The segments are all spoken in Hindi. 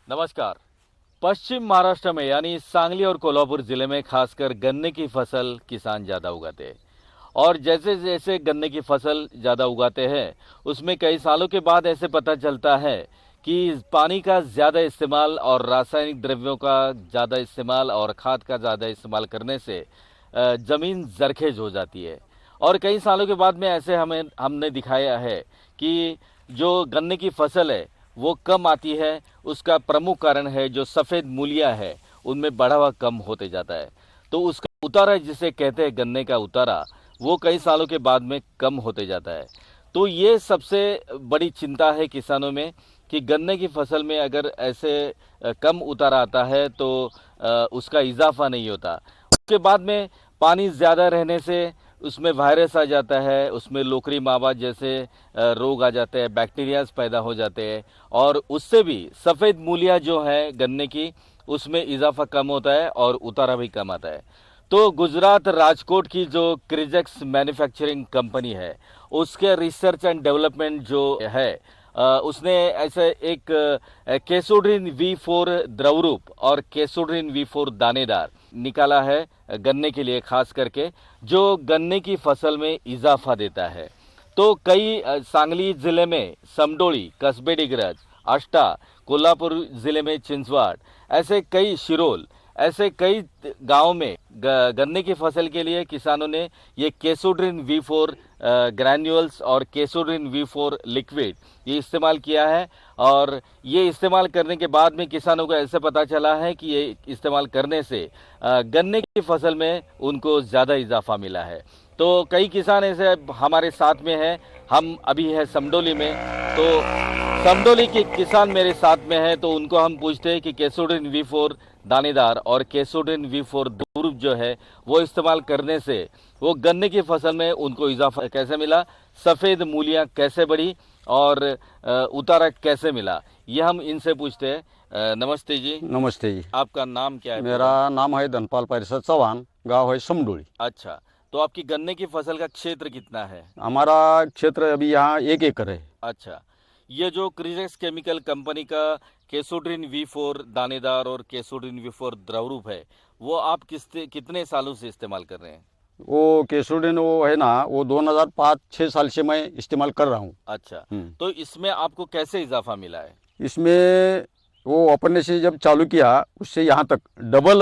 नमस्कार। पश्चिम महाराष्ट्र में यानी सांगली और कोल्हापुर जिले में खासकर गन्ने की फसल किसान ज़्यादा उगाते हैं। और जैसे जैसे गन्ने की फसल ज़्यादा उगाते हैं उसमें कई सालों के बाद ऐसे पता चलता है कि पानी का ज़्यादा इस्तेमाल और रासायनिक द्रव्यों का ज़्यादा इस्तेमाल और खाद का ज़्यादा इस्तेमाल करने से ज़मीन जरखेज हो जाती है। और कई सालों के बाद में ऐसे हमने दिखाया है कि जो गन्ने की फसल है वो कम आती है। उसका प्रमुख कारण है जो सफ़ेद मूलियाँ है उनमें बढ़ावा कम होते जाता है। तो उसका उतारा जिसे कहते हैं गन्ने का उतारा वो कई सालों के बाद में कम होते जाता है। तो ये सबसे बड़ी चिंता है किसानों में कि गन्ने की फसल में अगर ऐसे कम उतारा आता है तो उसका इजाफा नहीं होता। उसके बाद में पानी ज़्यादा रहने से उसमें वायरस आ जाता है, उसमें लोकरी मावा जैसे रोग आ जाते हैं, बैक्टीरियाज पैदा हो जाते हैं और उससे भी सफ़ेद मूलियाँ जो है गन्ने की उसमें इजाफा कम होता है और उतारा भी कम आता है। तो गुजरात राजकोट की जो क्रिजेक्स मैन्युफैक्चरिंग कंपनी है उसके रिसर्च एंड डेवलपमेंट जो है उसने ऐसे एक केसोड्रिन V4 द्रवरूप और केसोड्रिन V4 दानेदार निकाला है गन्ने के लिए, खास करके जो गन्ने की फसल में इजाफा देता है। तो कई सांगली जिले में समडोली, कसबे डिग्रज, आष्टा, कोल्हापुर जिले में चिंचवाड़, ऐसे कई शिरोल, ऐसे कई गांव में गन्ने की फसल के लिए किसानों ने ये केसोड्रिन V4 ग्रैन्यूल्स और केसोड्रिन V4 लिक्विड ये इस्तेमाल किया है। और ये इस्तेमाल करने के बाद में किसानों को ऐसे पता चला है कि ये इस्तेमाल करने से गन्ने की फसल में उनको ज़्यादा इजाफा मिला है। तो कई किसान ऐसे हमारे साथ में हैं। हम अभी है समडोली में, तो समडोली के किसान मेरे साथ में हैं, तो उनको हम पूछते हैं कि केसोड्रिन V4 दानेदार और केसोड्रिन V4 द्रवरूप जो है वो इस्तेमाल करने से वो गन्ने की फसल में उनको इजाफा कैसे मिला, सफ़ेद मूलियाँ कैसे बढ़ी और उतारा कैसे मिला, ये हम इनसे पूछते हैं। नमस्ते जी। नमस्ते जी। आपका नाम क्या है? मेरा नाम है धनपाल परिषद चौहान, गांव है समडोली। अच्छा, तो आपकी गन्ने की फसल का क्षेत्र कितना है? हमारा क्षेत्र अभी यहाँ 1 एकड़ है। अच्छा, ये जो क्रिजेक्स केमिकल कंपनी का केसोड्रिन V4 दानेदार और केसोड्रिन V4 द्रवरूप है वो आप कितने सालों से इस्तेमाल कर रहे हैं? वो केसोडिन वो है ना, वो 2005-6 साल से मैं इस्तेमाल कर रहा हूँ। अच्छा, तो इसमें आपको कैसे इजाफा मिला है? इसमें वो अपने से जब चालू किया उससे यहाँ तक डबल,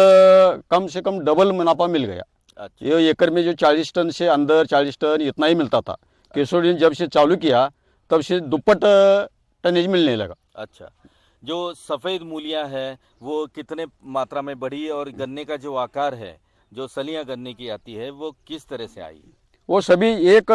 कम से कम डबल मुनाफा मिल गया। अच्छा। ये एकड़ में जो 40 टन से अंदर 40 टन इतना ही मिलता था, केसोडिन जब से चालू किया तब से दुप्पट टनेज मिलने लगा। अच्छा, जो सफ़ेद मूलियाँ है वो कितने मात्रा में बढ़ी और गन्ने का जो आकार है, जो सलियाँ गन्ने की आती है वो किस तरह से आई? वो सभी 1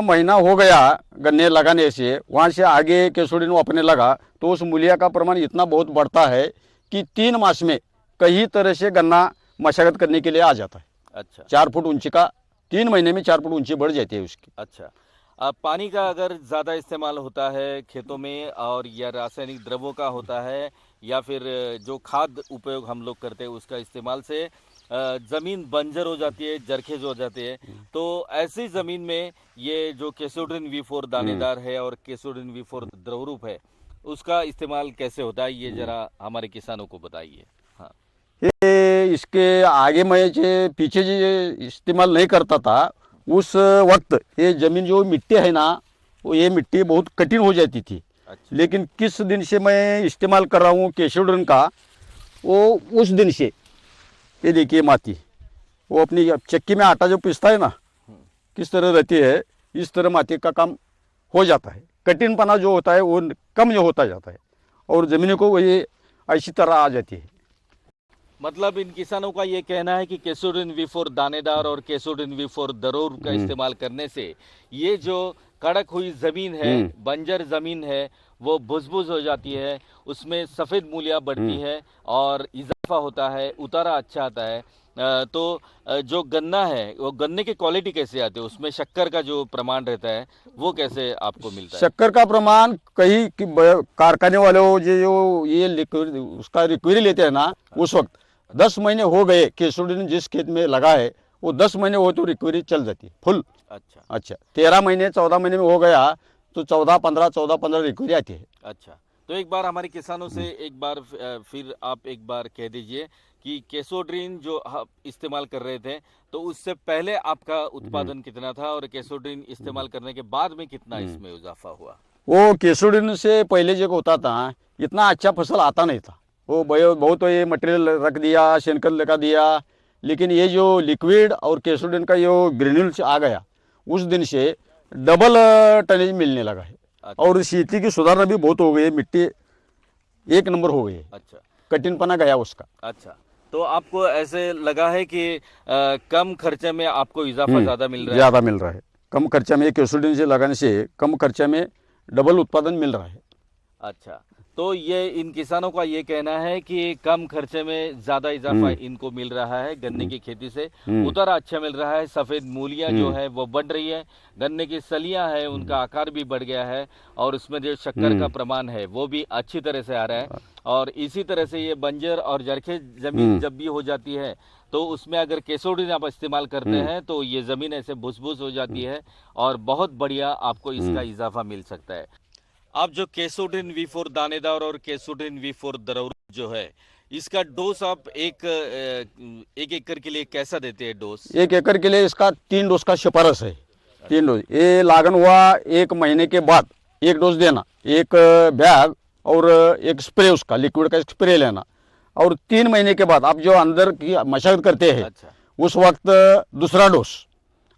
महीना हो गया गन्ने लगाने से, वहाँ से आगे केसोडिन वो अपने लगा तो उस मूलिया का प्रमाण इतना बहुत बढ़ता है कि 3 मास में कई तरह से गन्ना मशागत करने के लिए आ जाता है। अच्छा। 4 फुट ऊंची का 3 महीने में 4 फुट ऊंची बढ़ जाती है उसकी। अच्छा, पानी का अगर ज़्यादा इस्तेमाल होता है खेतों में और या रासायनिक द्रव्यों का होता है या फिर जो खाद उपयोग हम लोग करते हैं उसका इस्तेमाल से ज़मीन बंजर हो जाती है, जरखेज हो जाती है। तो ऐसी ज़मीन में ये जो केसोड्रिन V4 दानेदार है और केसोड्रिन V4 द्रवरूप है उसका इस्तेमाल कैसे होता है, ये ज़रा हमारे किसानों को बताइए। हाँ। ये इसके आगे मैं जो पीछे जो इस्तेमाल नहीं करता था उस वक्त ये ज़मीन जो मिट्टी है ना, वो ये मिट्टी बहुत कठिन हो जाती थी। अच्छा। लेकिन किस दिन से मैं इस्तेमाल कर रहा हूँ केसोडिन का, वो उस दिन से ये देखिए माटी वो अपनी चक्की में आटा जो पीसता है ना किस तरह रहती है, इस तरह माटी का काम हो जाता है। कठिनपना जो होता है वो कम जो होता जाता है और ज़मीन को ये ऐसी तरह आ जाती है। मतलब इन किसानों का ये कहना है कि केसोडिन V4 दानेदार और केसोडिन V4 दरोर का इस्तेमाल करने से ये जो कड़क हुई जमीन है, बंजर जमीन है, वो बुझबुझ हो जाती है, उसमें सफ़ेद मूलियाँ बढ़ती है और इजाफा होता है, उतारा अच्छा आता है। तो जो गन्ना है वो गन्ने की क्वालिटी कैसे आती है, उसमें शक्कर का जो प्रमाण रहता है वो कैसे आपको मिलता है? शक्कर का प्रमाण कई कारखाने वाले जो ये लिक्विड उसका रिक्वायरी लेते हैं ना, उस वक्त 10 महीने हो गए केसोडिन जिस खेत में लगा है वो 10 महीने हो तो रिक्वायरी चल जाती है फुल। अच्छा, 13 महीने 14 महीने में हो गया तो 14-15 रिक्वायरी आती है। अच्छा, तो तो एक बार हमारे किसानों से एक बार फिर आप एक बार कह दीजिए कि केसोड्रीन जो आप इस्तेमाल कर रहे थे, तो उससे पहले आपका उत्पादन कितना था और केसोड्रीन इस्तेमाल करने के बाद में कितना इसमें इजाफा हुआ? वो केसुडिन से पहले जो होता था इतना अच्छा फसल आता नहीं था। वो बहुत तो ये मटेरियल रख दिया, शेनकर लगा दिया, लेकिन ये जो लिक्विड और केसुडिन का जो ग्रेन्यूल्स आ गया उस दिन से डबल टनेज मिलने लगा है। अच्छा। और खेती की सुधारना भी बहुत हो गई है, मिट्टी एक नंबर हो गई है, अच्छा। कठिनपना गया उसका। अच्छा, तो आपको ऐसे लगा है कि कम खर्चे में आपको इजाफा ज़्यादा मिल रहा है? ज़्यादा मिल रहा है, कम खर्चा में केसुडिन से लगाने से कम खर्चा में डबल उत्पादन मिल रहा है। अच्छा, तो ये इन किसानों का ये कहना है कि कम खर्चे में ज़्यादा इजाफा इनको मिल रहा है गन्ने की खेती से, उतारा अच्छा मिल रहा है, सफ़ेद मूलियाँ जो है वो बढ़ रही है, गन्ने की सलियाँ है उनका आकार भी बढ़ गया है और उसमें जो शक्कर का प्रमाण है वो भी अच्छी तरह से आ रहा है। और इसी तरह से ये बंजर और जरखे ज़मीन जब भी हो जाती है तो उसमें अगर केसोडिन आप इस्तेमाल करते हैं तो ये ज़मीन ऐसे भुस-भुस हो जाती है और बहुत बढ़िया आपको इसका इजाफा मिल सकता है। आप जो केसोडिन V4 दानेदार और केसोडिन V4 द्रवरूप जो है, इसका डोज आप एक एकड़ के लिए कैसा देते हैं डोज? 1 एकड़ के लिए इसका 3 डोज का सिफारिश है। 3 डोज ये लागन हुआ 1 महीने के बाद 1 डोज देना, 1 बैग और 1 स्प्रे, उसका लिक्विड का स्प्रे लेना, और 3 महीने के बाद आप जो अंदर की मशक्कत करते हैं अच्छा। उस वक्त दूसरा डोज,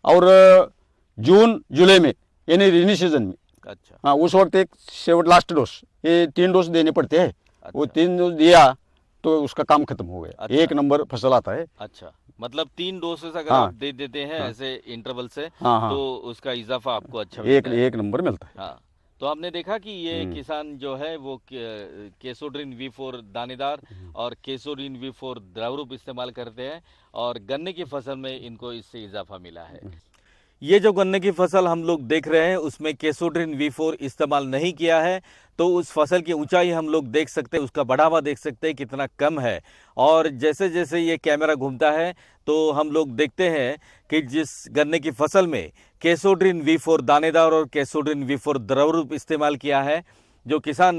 और जून जुलाई में यानी रेनी सीजन में, अच्छा। हाँ उस वक्त एक शेवट लास्ट डोज, ये 3 डोज देने पड़ते हैं। वो अच्छा। 3 डोज दिया तो उसका काम खत्म हो गया। अच्छा। 1 नंबर फसल आता है। अच्छा, मतलब 3 डोसेस अगर हाँ। आप दे देते हैं ऐसे इंटरवल से हाँ। तो उसका इजाफा आपको अच्छा मिलता है। एक नंबर मिलता है। हाँ, तो आपने देखा कि ये किसान जो है वो केसोड्रिन V4 दानेदार और केसोड्रिन V4 द्रवरूप इस्तेमाल करते हैं और गन्ने की फसल में इनको इससे इजाफा मिला है। ये जो गन्ने की फसल हम लोग देख रहे हैं उसमें केसोड्रिन V4 इस्तेमाल नहीं किया है, तो उस फसल की ऊंचाई हम लोग देख सकते हैं, उसका बढ़ावा देख सकते हैं कितना कम है। और जैसे जैसे ये कैमरा घूमता है तो हम लोग देखते हैं कि जिस गन्ने की फसल में केसोड्रिन V4 दानेदार और केसोड्रिन V4 द्रवरूप इस्तेमाल किया है, जो किसान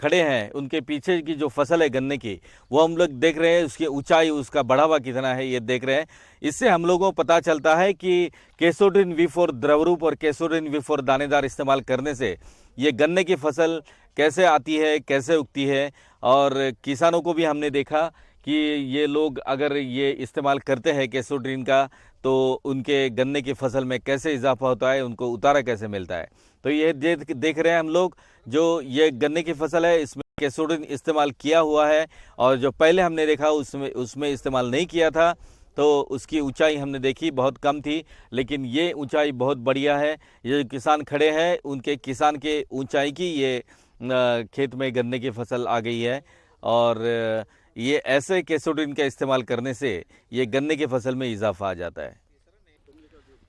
खड़े हैं उनके पीछे की जो फसल है गन्ने की वो हम लोग देख रहे हैं, उसकी ऊंचाई, उसका बढ़ावा कितना है ये देख रहे हैं। इससे हम लोगों को पता चलता है कि केसोड्रिन V4 द्रवरूप और केसोड्रिन V4 दानेदार इस्तेमाल करने से ये गन्ने की फसल कैसे आती है, कैसे उगती है। और किसानों को भी हमने देखा कि ये लोग अगर ये इस्तेमाल करते हैं केसोड्रिन का तो उनके गन्ने की फसल में कैसे इजाफा होता है, उनको उतारा कैसे मिलता है। तो ये देख रहे हैं हम लोग, जो ये गन्ने की फसल है इसमें केसोड्रिन इस्तेमाल किया हुआ है और जो पहले हमने देखा उसमें इस्तेमाल नहीं किया था, तो उसकी ऊंचाई हमने देखी बहुत कम थी, लेकिन ये ऊंचाई बहुत बढ़िया है। ये जो किसान खड़े हैं उनके किसान के ऊंचाई की ये खेत में गन्ने की फसल आ गई है और ये ऐसे केसोड्रिन का इस्तेमाल करने से ये गन्ने की फसल में इजाफा आ जाता है।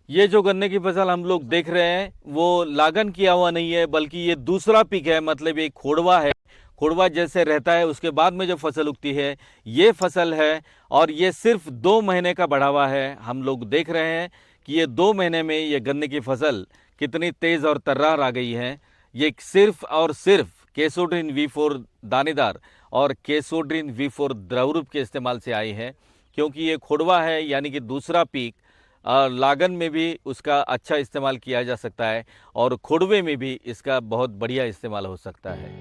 ये जो गन्ने की फसल हम लोग देख रहे हैं वो लागन किया हुआ नहीं है, बल्कि ये दूसरा पिक है, मतलब ये खोड़वा है। खोड़वा जैसे रहता है उसके बाद में जो फसल उगती है ये फसल है और ये सिर्फ 2 महीने का बढ़ावा है। हम लोग देख रहे हैं कि ये 2 महीने में ये गन्ने की फसल कितनी तेज़ और तर्रार आ गई है। ये सिर्फ और सिर्फ केसोड्रिन V4 दानेदार और केसोड्रिन V4 द्रवरूप के इस्तेमाल से आई है, क्योंकि ये खोड़वा है यानी कि दूसरा पीक। लागन में भी उसका अच्छा इस्तेमाल किया जा सकता है और खोड़वे में भी इसका बहुत बढ़िया इस्तेमाल हो सकता है।